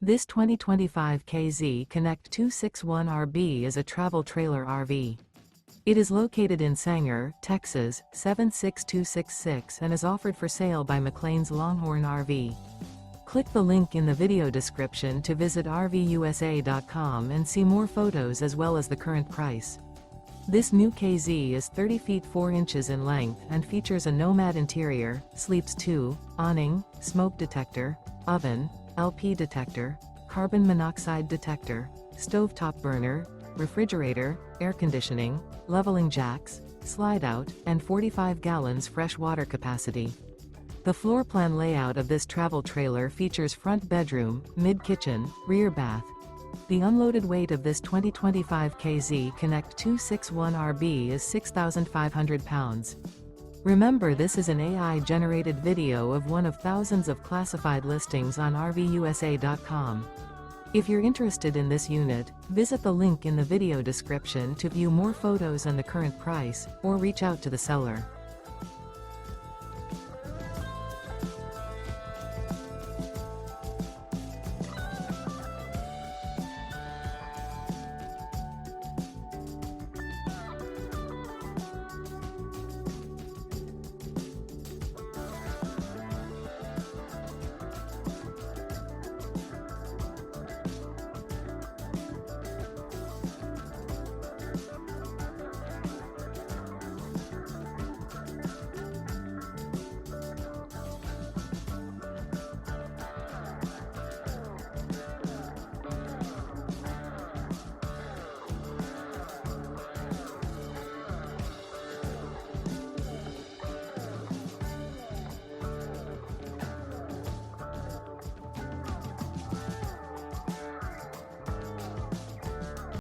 This 2025 KZ Connect 261RB is a travel trailer RV. It is located in Sanger, Texas, 76266 and is offered for sale by McClain's Longhorn RV. Click the link in the video description to visit RVUSA.com and see more photos as well as the current price. This new KZ is 30 feet 4 inches in length and features a Nomad interior, sleeps 2, awning, smoke detector, oven, LP detector, carbon monoxide detector, stovetop burner, refrigerator, air conditioning, leveling jacks, slide-out, and 45 gallons fresh water capacity. The floor plan layout of this travel trailer features front bedroom, mid-kitchen, rear bath. The unloaded weight of this 2025 KZ Connect 261RB is 6,500 pounds. Remember, this is an AI-generated video of one of thousands of classified listings on RVUSA.com. If you're interested in this unit, visit the link in the video description to view more photos and the current price, or reach out to the seller.